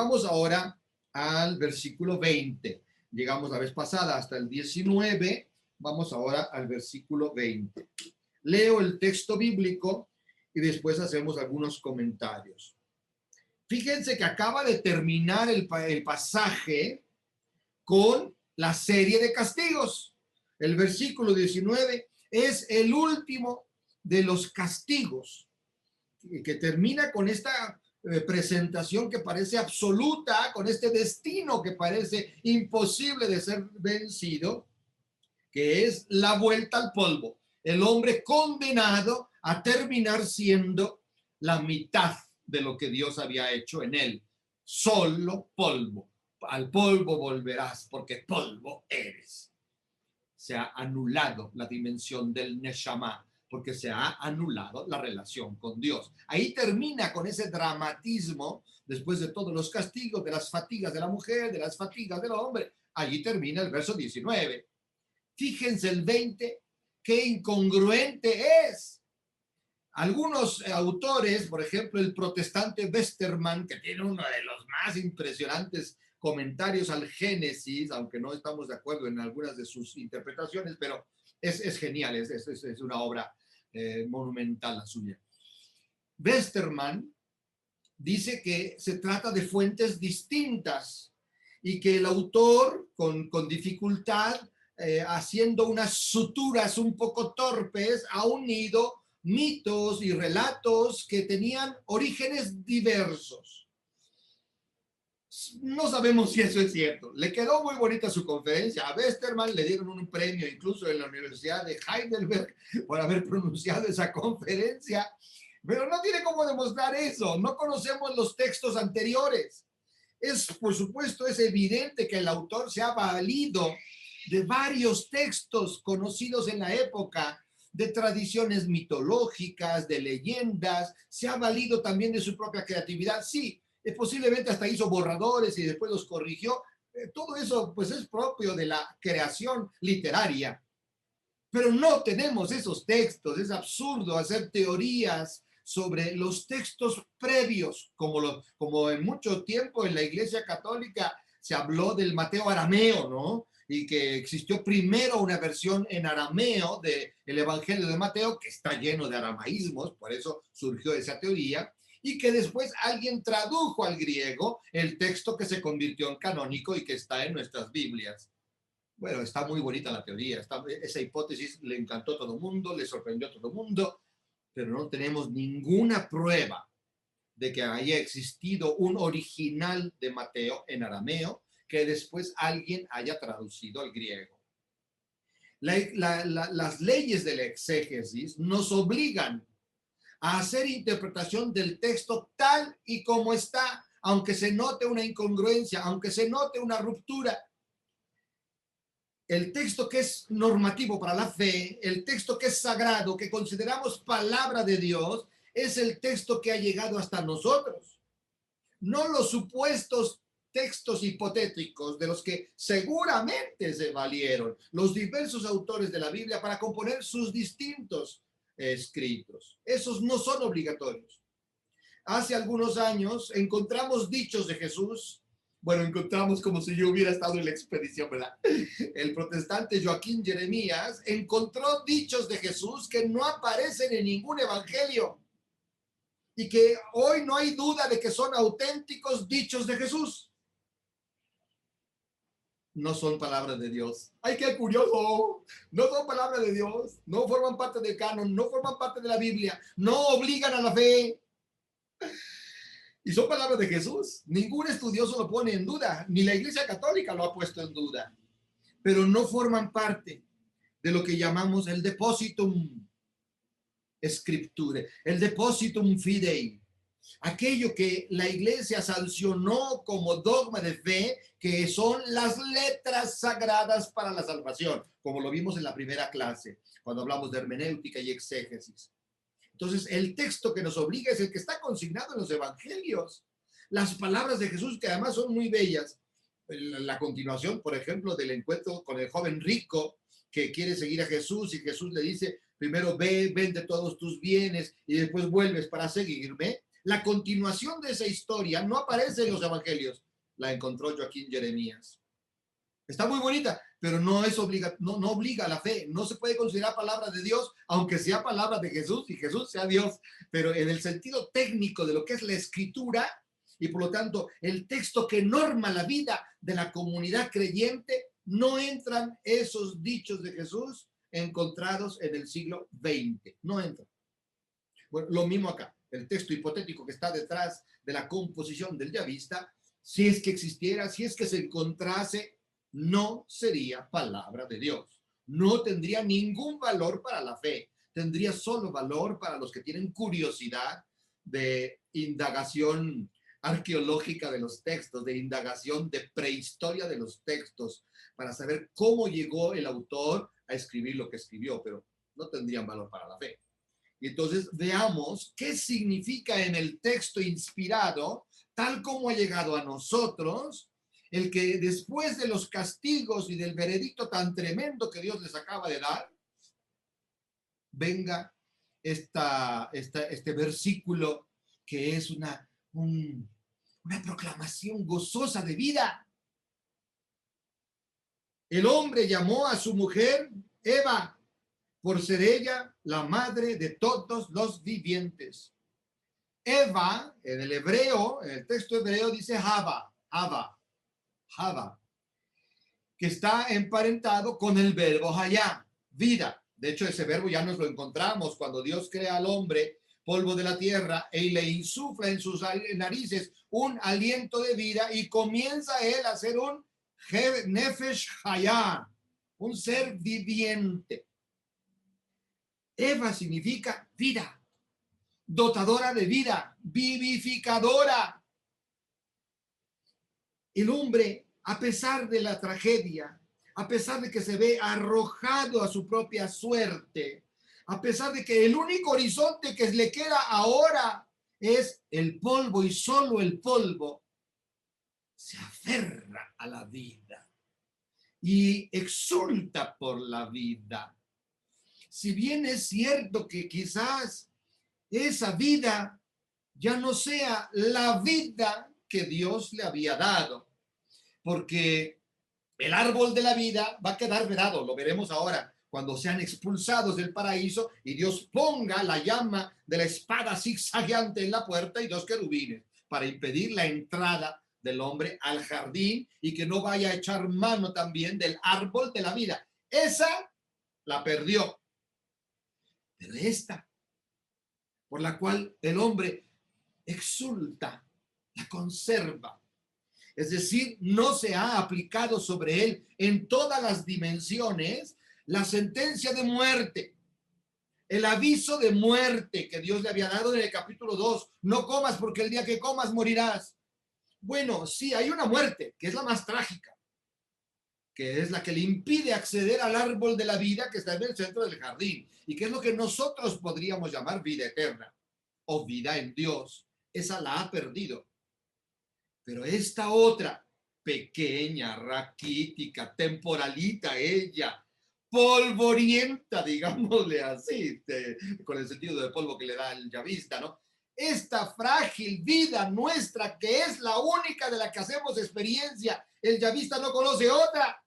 vamos ahora al versículo 20. Llegamos la vez pasada hasta el 19, vamos ahora al versículo 20. Leo el texto bíblico y después hacemos algunos comentarios. Fíjense que acaba de terminar el pasaje con la serie de castigos. El versículo 19 es el último de los castigos, que termina con esta presentación que parece absoluta, con este destino que parece imposible de ser vencido, que es la vuelta al polvo. El hombre condenado a terminar siendo la mitad de lo que Dios había hecho en él. Solo polvo. Al polvo volverás, porque polvo eres. Se ha anulado la dimensión del Neshama, porque se ha anulado la relación con Dios. Ahí termina con ese dramatismo, después de todos los castigos, de las fatigas de la mujer, de las fatigas del hombre. Allí termina el verso 19. Fíjense el 20, qué incongruente es. Algunos autores, por ejemplo, el protestante Westermann, que tiene uno de los más impresionantes comentarios al Génesis, aunque no estamos de acuerdo en algunas de sus interpretaciones, pero es genial, es una obra monumental la suya. Westermann dice que se trata de fuentes distintas y que el autor, con dificultad, haciendo unas suturas un poco torpes, ha unido mitos y relatos que tenían orígenes diversos. No sabemos si eso es cierto. Le quedó muy bonita su conferencia. A Westermann le dieron un premio incluso en la Universidad de Heidelberg por haber pronunciado esa conferencia, pero no tiene cómo demostrar eso. No conocemos los textos anteriores. Por supuesto, es evidente que el autor se ha valido de varios textos conocidos en la época, de tradiciones mitológicas, de leyendas, se ha valido también de su propia creatividad. Sí, posiblemente hasta hizo borradores y después los corrigió. Todo eso pues es propio de la creación literaria. Pero no tenemos esos textos. Es absurdo hacer teorías sobre los textos previos, como en mucho tiempo en la Iglesia Católica se habló del Mateo arameo, ¿no? Y que existió primero una versión en arameo del Evangelio de Mateo, que está lleno de aramaísmos, por eso surgió esa teoría, y que después alguien tradujo al griego el texto que se convirtió en canónico y que está en nuestras Biblias. Bueno, está muy bonita la teoría, esa hipótesis le encantó a todo el mundo, le sorprendió a todo el mundo, pero no tenemos ninguna prueba de que haya existido un original de Mateo en arameo que después alguien haya traducido al griego. Las leyes de la exégesis nos obligan a hacer interpretación del texto tal y como está, aunque se note una incongruencia, aunque se note una ruptura. El texto que es normativo para la fe, el texto que es sagrado, que consideramos palabra de Dios, es el texto que ha llegado hasta nosotros. No los supuestos textos hipotéticos de los que seguramente se valieron los diversos autores de la Biblia para componer sus distintos escritos. Esos no son obligatorios. Hace algunos años encontramos dichos de Jesús. Bueno, encontramos como si yo hubiera estado en la expedición, ¿verdad? El protestante Joaquín Jeremías encontró dichos de Jesús que no aparecen en ningún evangelio y que hoy no hay duda de que son auténticos dichos de Jesús. No son palabras de Dios. ¡Ay, qué curioso! No son palabras de Dios, no forman parte del canon, no forman parte de la Biblia, no obligan a la fe. Y son palabras de Jesús. Ningún estudioso lo pone en duda, ni la Iglesia Católica lo ha puesto en duda. Pero no forman parte de lo que llamamos el depositum scripturae, el depositum fidei. Aquello que la Iglesia sancionó como dogma de fe, que son las letras sagradas para la salvación, como lo vimos en la primera clase, cuando hablamos de hermenéutica y exégesis. Entonces, el texto que nos obliga es el que está consignado en los evangelios. Las palabras de Jesús, que además son muy bellas. La continuación, por ejemplo, del encuentro con el joven rico que quiere seguir a Jesús y Jesús le dice, primero ve, vende todos tus bienes y después vuelves para seguirme. La continuación de esa historia no aparece en los evangelios. La encontró Joaquín Jeremías. Está muy bonita, pero no obliga a la fe. No se puede considerar palabra de Dios, aunque sea palabra de Jesús y Jesús sea Dios. Pero en el sentido técnico de lo que es la escritura, y por lo tanto el texto que norma la vida de la comunidad creyente, no entran esos dichos de Jesús encontrados en el siglo XX. No entran. Bueno, lo mismo acá. El texto hipotético que está detrás de la composición del Yavista, si es que existiera, si es que se encontrase, no sería palabra de Dios. No tendría ningún valor para la fe. Tendría solo valor para los que tienen curiosidad de indagación arqueológica de los textos, de indagación de prehistoria de los textos, para saber cómo llegó el autor a escribir lo que escribió, pero no tendrían valor para la fe. Y entonces veamos qué significa en el texto inspirado, tal como ha llegado a nosotros, el que después de los castigos y del veredicto tan tremendo que Dios les acaba de dar, venga este versículo que es una proclamación gozosa de vida. El hombre llamó a su mujer Eva, por ser ella la madre de todos los vivientes. Eva, en el hebreo, en el texto hebreo dice Java, que está emparentado con el verbo hayá, vida. De hecho, ese verbo ya nos lo encontramos cuando Dios crea al hombre, polvo de la tierra, y le insufla en sus narices un aliento de vida y comienza él a ser un nefesh hayá, un ser viviente. Eva significa vida, dotadora de vida, vivificadora. El hombre, a pesar de la tragedia, a pesar de que se ve arrojado a su propia suerte, a pesar de que el único horizonte que le queda ahora es el polvo y solo el polvo, se aferra a la vida y exulta por la vida. Si bien es cierto que quizás esa vida ya no sea la vida que Dios le había dado, porque el árbol de la vida va a quedar vedado, lo veremos ahora, cuando sean expulsados del paraíso y Dios ponga la llama de la espada zigzagueante en la puerta y dos querubines para impedir la entrada del hombre al jardín y que no vaya a echar mano también del árbol de la vida. Esa la perdió. Pero esta, por la cual el hombre exulta, la conserva. Es decir, no se ha aplicado sobre él en todas las dimensiones la sentencia de muerte, el aviso de muerte que Dios le había dado en el capítulo 2. No comas porque el día que comas morirás. Bueno, sí, hay una muerte que es la más trágica, que es la que le impide acceder al árbol de la vida que está en el centro del jardín y que es lo que nosotros podríamos llamar vida eterna o vida en Dios. Esa la ha perdido. Pero esta otra, pequeña, raquítica, temporalita ella, polvorienta, digámosle así, con el sentido de polvo que le da el yavista, ¿no? Esta frágil vida nuestra, que es la única de la que hacemos experiencia, el yavista no conoce otra.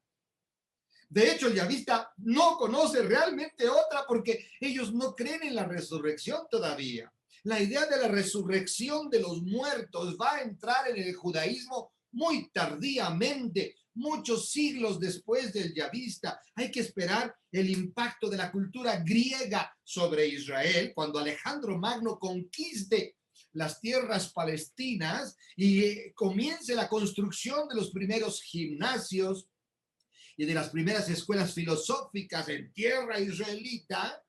De hecho, el yavista no conoce realmente otra porque ellos no creen en la resurrección todavía. La idea de la resurrección de los muertos va a entrar en el judaísmo muy tardíamente, muchos siglos después del yavista. Hay que esperar el impacto de la cultura griega sobre Israel cuando Alejandro Magno conquiste las tierras palestinas y comience la construcción de los primeros gimnasios y de las primeras escuelas filosóficas en tierra israelita,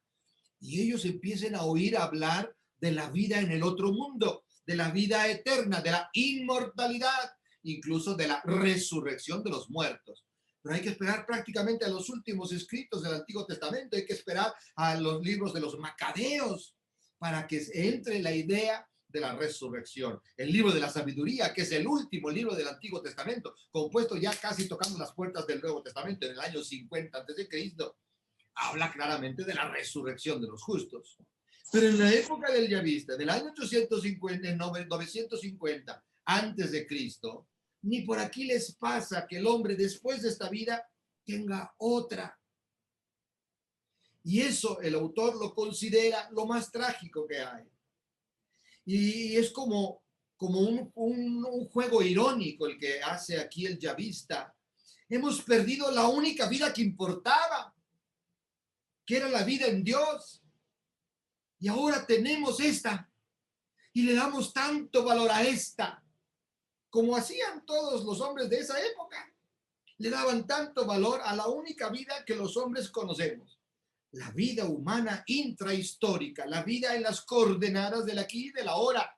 y ellos empiecen a oír hablar de la vida en el otro mundo, de la vida eterna, de la inmortalidad, incluso de la resurrección de los muertos. Pero hay que esperar prácticamente a los últimos escritos del Antiguo Testamento, hay que esperar a los libros de los Macabeos para que entre la idea de la resurrección. El libro de la sabiduría, que es el último libro del Antiguo Testamento, compuesto ya casi tocando las puertas del Nuevo Testamento en el año 50 a.C., habla claramente de la resurrección de los justos. Pero en la época del Yavista, del año 850, 950 antes de Cristo, ni por aquí les pasa que el hombre después de esta vida tenga otra. Y eso el autor lo considera lo más trágico que hay. Y es como un juego irónico el que hace aquí el Yavista. Hemos perdido la única vida que importaba, que era la vida en Dios. Y ahora tenemos esta. Y le damos tanto valor a esta, como hacían todos los hombres de esa época. Le daban tanto valor a la única vida que los hombres conocemos. La vida humana intrahistórica, la vida en las coordenadas del aquí y del ahora,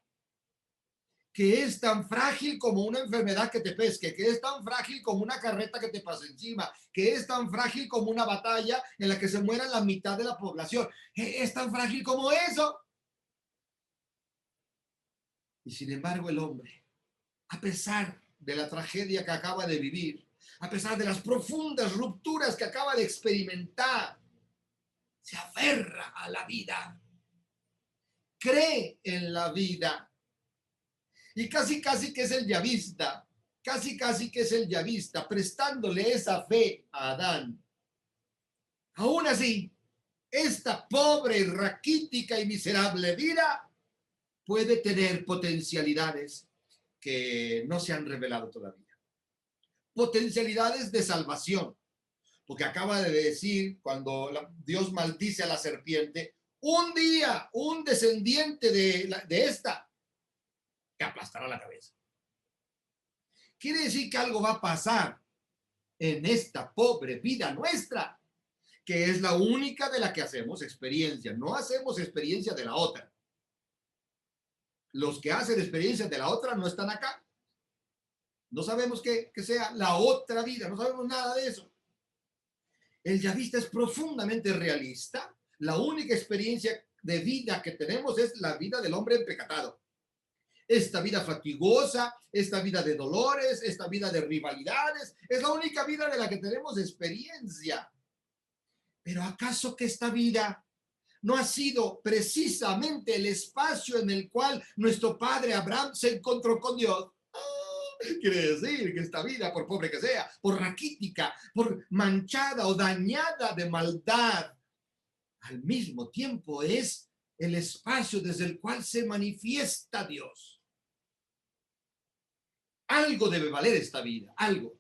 que es tan frágil como una enfermedad que te pesque, que es tan frágil como una carreta que te pase encima, que es tan frágil como una batalla en la que se muera la mitad de la población. Es tan frágil como eso. Y sin embargo el hombre, a pesar de la tragedia que acaba de vivir, a pesar de las profundas rupturas que acaba de experimentar, se aferra a la vida, cree en la vida. Y casi que es el yavista, casi que es el yavista, prestándole esa fe a Adán. Aún así, esta pobre, raquítica y miserable vida puede tener potencialidades que no se han revelado todavía. Potencialidades de salvación. Porque acaba de decir, cuando Dios maldice a la serpiente, un día, un descendiente de esta que aplastará la cabeza. Quiere decir que algo va a pasar en esta pobre vida nuestra, que es la única de la que hacemos experiencia. No hacemos experiencia de la otra. Los que hacen experiencia de la otra no están acá. No sabemos que sea la otra vida, no sabemos nada de eso. El yavista es profundamente realista. La única experiencia de vida que tenemos es la vida del hombre empecatado. Esta vida fatigosa, esta vida de dolores, esta vida de rivalidades, es la única vida de la que tenemos experiencia. Pero ¿acaso que esta vida no ha sido precisamente el espacio en el cual nuestro padre Abraham se encontró con Dios? Quiere decir que esta vida, por pobre que sea, por raquítica, por manchada o dañada de maldad, al mismo tiempo es el espacio desde el cual se manifiesta Dios. Algo debe valer esta vida, algo.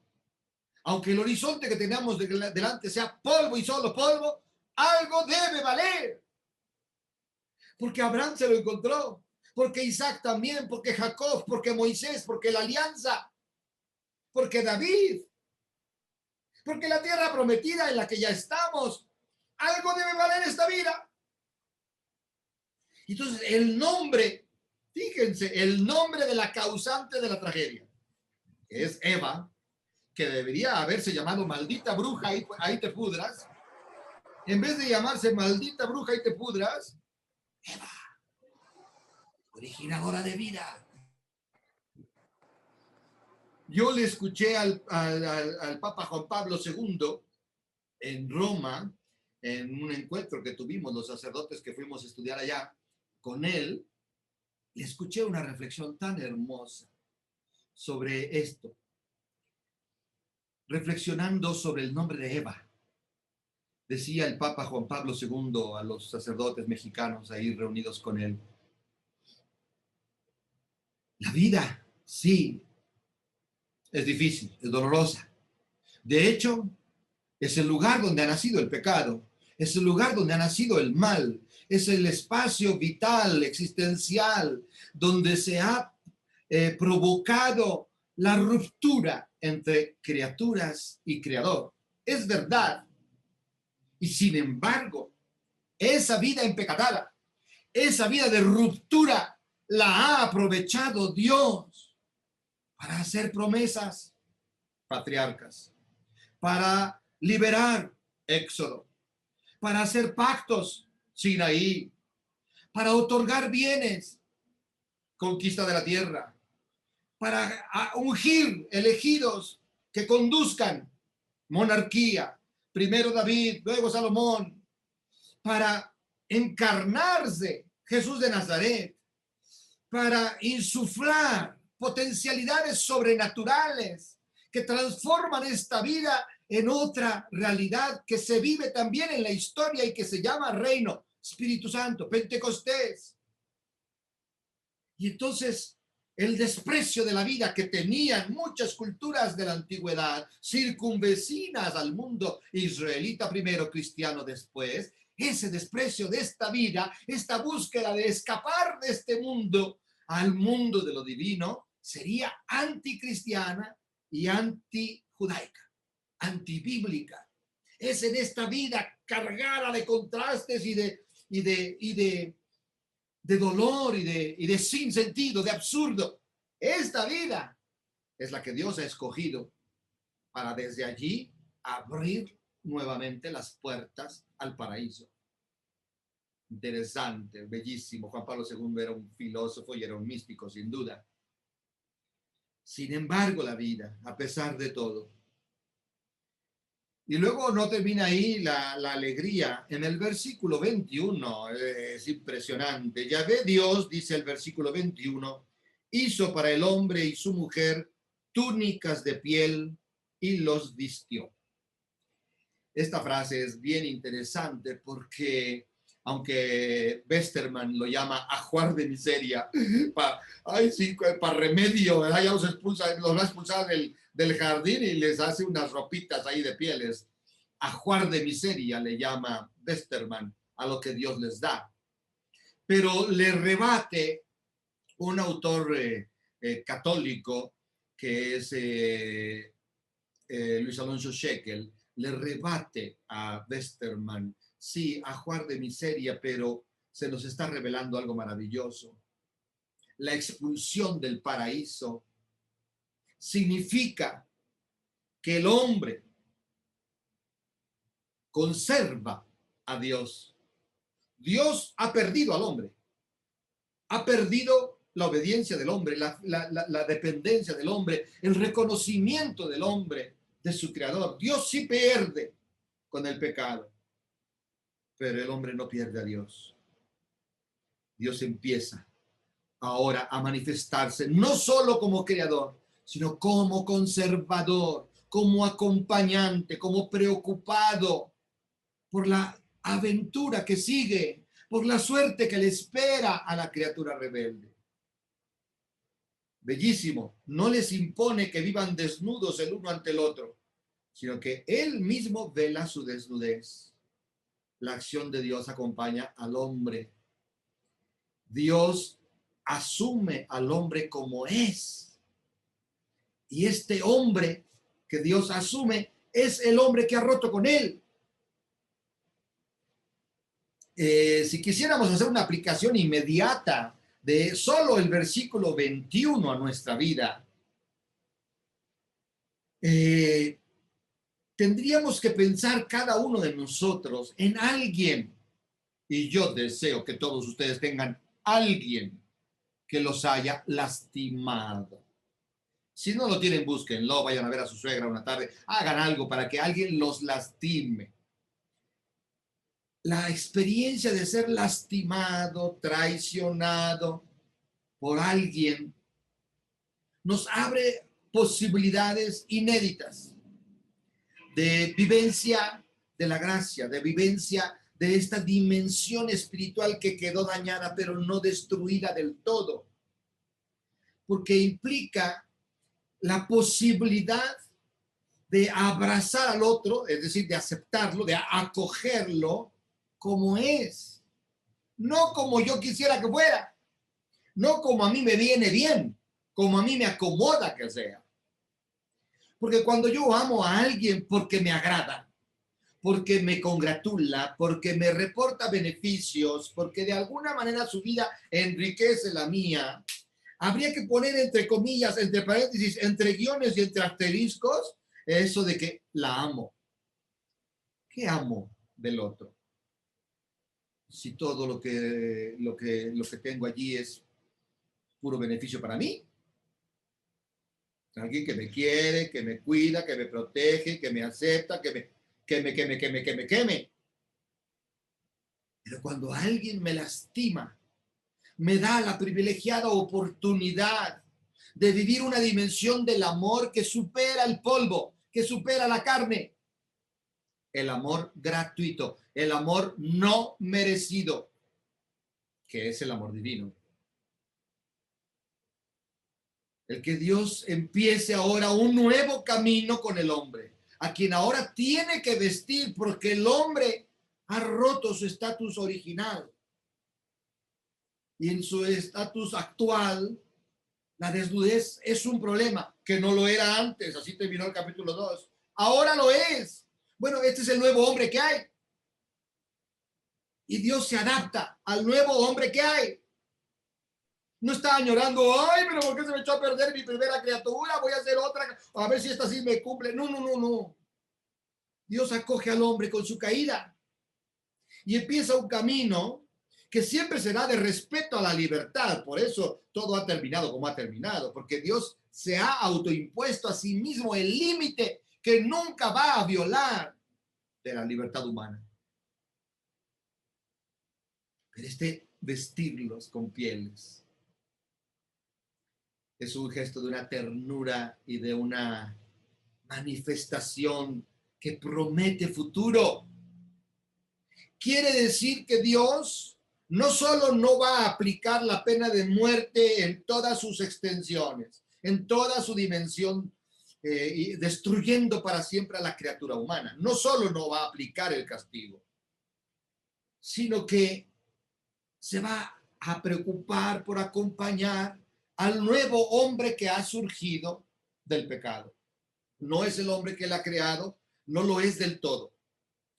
Aunque el horizonte que tenemos delante sea polvo y solo polvo, algo debe valer. Porque Abraham se lo encontró. Porque Isaac también, porque Jacob, porque Moisés, porque la alianza, porque David, porque la tierra prometida en la que ya estamos, algo debe valer esta vida. Entonces, el nombre, fíjense, el nombre de la causante de la tragedia, que es Eva, que debería haberse llamado maldita bruja, ahí te pudras, en vez de llamarse maldita bruja y te pudras, Eva, originadora de vida. Yo le escuché al Papa Juan Pablo II en Roma, en un encuentro que tuvimos los sacerdotes que fuimos a estudiar allá con él, le escuché una reflexión tan hermosa sobre esto, reflexionando sobre el nombre de Eva. Decía el Papa Juan Pablo II a los sacerdotes mexicanos ahí reunidos con él: la vida, sí, es difícil, es dolorosa. De hecho, es el lugar donde ha nacido el pecado, es el lugar donde ha nacido el mal, es el espacio vital, existencial, donde se ha provocado la ruptura entre criaturas y creador. Es verdad. Y sin embargo, esa vida empecatada, esa vida de ruptura, la ha aprovechado Dios para hacer promesas, patriarcas, para liberar, Éxodo, para hacer pactos, Sinaí, para otorgar bienes, conquista de la tierra, para ungir elegidos que conduzcan, monarquía, primero David, luego Salomón, para encarnarse Jesús de Nazaret para insuflar potencialidades sobrenaturales que transforman esta vida en otra realidad que se vive también en la historia y que se llama reino, Espíritu Santo, Pentecostés. Y entonces el desprecio de la vida que tenían muchas culturas de la antigüedad, circunvecinas al mundo israelita primero, cristiano después, ese desprecio de esta vida, esta búsqueda de escapar de este mundo al mundo de lo divino, sería anticristiana y antijudaica, antibíblica. Es en esta vida cargada de contrastes y de dolor y de sinsentido, de absurdo. Esta vida es la que Dios ha escogido para desde allí abrir nuevamente las puertas al paraíso. Interesante, bellísimo. Juan Pablo II era un filósofo y era un místico, sin duda. Sin embargo, la vida, a pesar de todo. Y luego no termina ahí la alegría. En el versículo 21 es impresionante. Yahvé Dios, dice el versículo 21, hizo para el hombre y su mujer túnicas de piel y los vistió. Esta frase es bien interesante porque, aunque Westermann lo llama ajuar de miseria, para remedio, ya los va a expulsar del jardín y les hace unas ropitas ahí de pieles. Ajuar de miseria le llama Westermann a lo que Dios les da. Pero le rebate un autor católico que es Luis Alonso Shekel, le rebate a Westermann, sí, ajuar de miseria, pero se nos está revelando algo maravilloso. La expulsión del paraíso significa que el hombre conserva a Dios. Dios ha perdido al hombre, ha perdido la obediencia del hombre, la dependencia del hombre, el reconocimiento del hombre de su creador. Dios sí pierde con el pecado, pero el hombre no pierde a Dios. Dios empieza ahora a manifestarse no solo como creador, sino como conservador, como acompañante, como preocupado por la aventura que sigue, por la suerte que le espera a la criatura rebelde. Bellísimo, no les impone que vivan desnudos el uno ante el otro, sino que él mismo vela su desnudez. La acción de Dios acompaña al hombre. Dios asume al hombre como es. Y este hombre que Dios asume es el hombre que ha roto con él. Si quisiéramos hacer una aplicación inmediata de solo el versículo 21 a nuestra vida, tendríamos que pensar cada uno de nosotros en alguien, y yo deseo que todos ustedes tengan alguien que los haya lastimado. Si no lo tienen, búsquenlo, vayan a ver a su suegra una tarde, hagan algo para que alguien los lastime. La experiencia de ser lastimado, traicionado por alguien, nos abre posibilidades inéditas de vivencia de la gracia, de vivencia de esta dimensión espiritual que quedó dañada, pero no destruida del todo, porque implica la posibilidad de abrazar al otro, es decir, de aceptarlo, de acogerlo como es, no como yo quisiera que fuera, no como a mí me viene bien, como a mí me acomoda que sea. Porque cuando yo amo a alguien porque me agrada, porque me congratula, porque me reporta beneficios, porque de alguna manera su vida enriquece la mía, habría que poner entre comillas, entre paréntesis, entre guiones y entre asteriscos, eso de que la amo. ¿Qué amo del otro? Si todo lo que tengo allí es puro beneficio para mí. Alguien que me quiere, que me cuida, que me protege, que me acepta, que me. Pero cuando alguien me lastima, me da la privilegiada oportunidad de vivir una dimensión del amor que supera el polvo, que supera la carne. El amor gratuito, el amor no merecido, que es el amor divino. El que Dios empiece ahora un nuevo camino con el hombre, a quien ahora tiene que vestir porque el hombre ha roto su estatus original. Y en su estatus actual, la desnudez es un problema, que no lo era antes, así terminó el capítulo 2. Ahora lo es. Bueno, este es el nuevo hombre que hay. Y Dios se adapta al nuevo hombre que hay. No está añorando, ay, pero ¿por qué se me echó a perder mi primera criatura? Voy a hacer otra, a ver si esta sí me cumple. No, no, no, no. Dios acoge al hombre con su caída y empieza un camino que siempre será de respeto a la libertad. Por eso todo ha terminado como ha terminado, porque Dios se ha autoimpuesto a sí mismo el límite que nunca va a violar de la libertad humana. Pero este vestirlos con pieles es un gesto de una ternura y de una manifestación que promete futuro. Quiere decir que Dios no solo no va a aplicar la pena de muerte en todas sus extensiones, en toda su dimensión, y destruyendo para siempre a la criatura humana. No solo no va a aplicar el castigo, sino que se va a preocupar por acompañar al nuevo hombre que ha surgido del pecado. No es el hombre que él ha creado, no lo es del todo.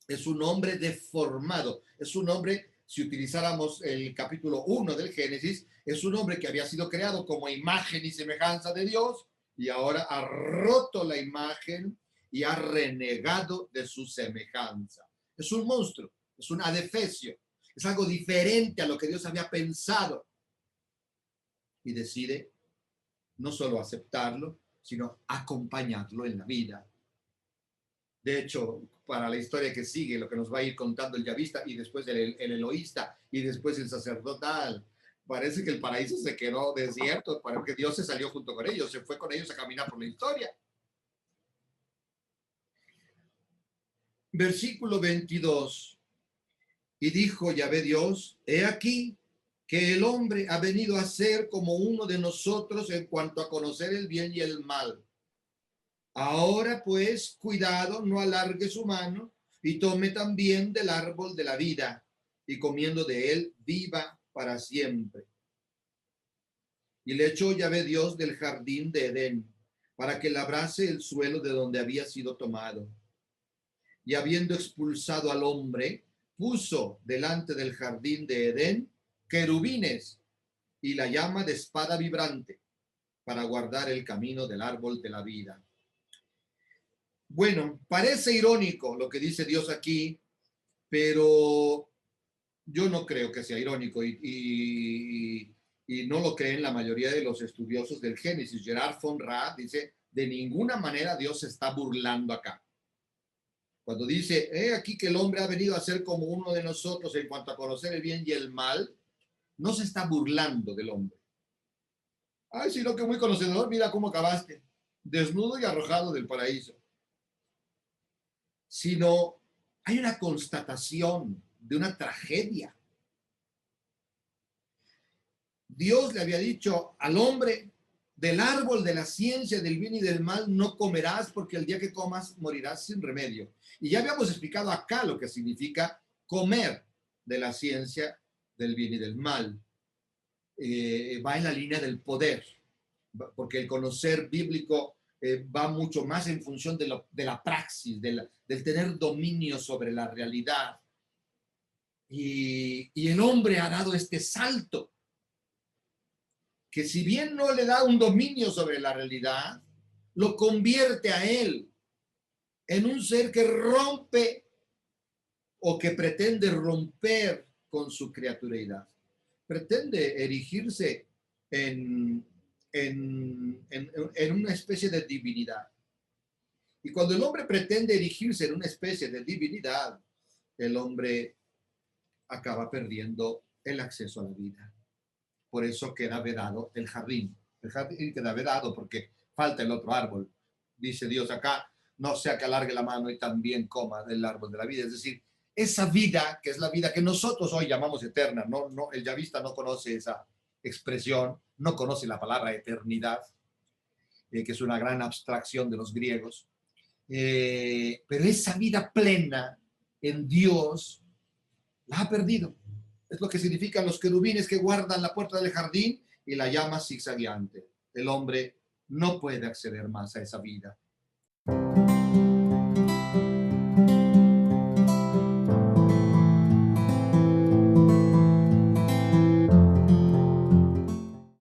Es un hombre deformado, es un hombre, si utilizáramos el capítulo 1 del Génesis, es un hombre que había sido creado como imagen y semejanza de Dios y ahora ha roto la imagen y ha renegado de su semejanza. Es un monstruo, es un adefesio, es algo diferente a lo que Dios había pensado y decide no solo aceptarlo, sino acompañarlo en la vida. De hecho, para la historia que sigue, lo que nos va a ir contando el yavista y después el eloísta y después el sacerdotal, parece que el paraíso se quedó desierto, parece que Dios se salió junto con ellos, se fue con ellos a caminar por la historia. Versículo 22. Y dijo Yahvé Dios, he aquí que el hombre ha venido a ser como uno de nosotros en cuanto a conocer el bien y el mal. Ahora pues, cuidado, no alargue su mano y tome también del árbol de la vida y comiendo de él viva para siempre. Y le echó Yahvé Dios del jardín de Edén para que labrase el suelo de donde había sido tomado. Y habiendo expulsado al hombre, puso delante del jardín de Edén querubines y la llama de espada vibrante para guardar el camino del árbol de la vida. Bueno, parece irónico lo que dice Dios aquí, pero yo no creo que sea irónico y no lo creen la mayoría de los estudiosos del Génesis. Gerard von Rath dice, de ninguna manera Dios se está burlando acá. Cuando dice, aquí que el hombre ha venido a ser como uno de nosotros en cuanto a conocer el bien y el mal, no se está burlando del hombre. Ay, sino que muy conocedor, mira cómo acabaste, desnudo y arrojado del paraíso. Sino hay una constatación de una tragedia. Dios le había dicho al hombre, del árbol de la ciencia del bien y del mal no comerás porque el día que comas morirás sin remedio. Y ya habíamos explicado acá lo que significa comer de la ciencia del bien y del mal. Va en la línea del poder, porque el conocer bíblico va mucho más en función de la praxis, del tener dominio sobre la realidad. Y el hombre ha dado este salto que si bien no le da un dominio sobre la realidad, lo convierte a él en un ser que rompe o que pretende romper con su criaturidad. Pretende erigirse en una especie de divinidad. Y cuando el hombre pretende erigirse en una especie de divinidad, el hombre acaba perdiendo el acceso a la vida. Por eso queda vedado el jardín. El jardín queda vedado porque falta el otro árbol. Dice Dios acá, no sea que alargue la mano y también coma del árbol de la vida. Es decir, esa vida, que es la vida que nosotros hoy llamamos eterna, el yavista no conoce esa expresión, no conoce la palabra eternidad, que es una gran abstracción de los griegos, pero esa vida plena en Dios la ha perdido. Es lo que significan los querubines que guardan la puerta del jardín y la llama zigzagueante. El hombre no puede acceder más a esa vida.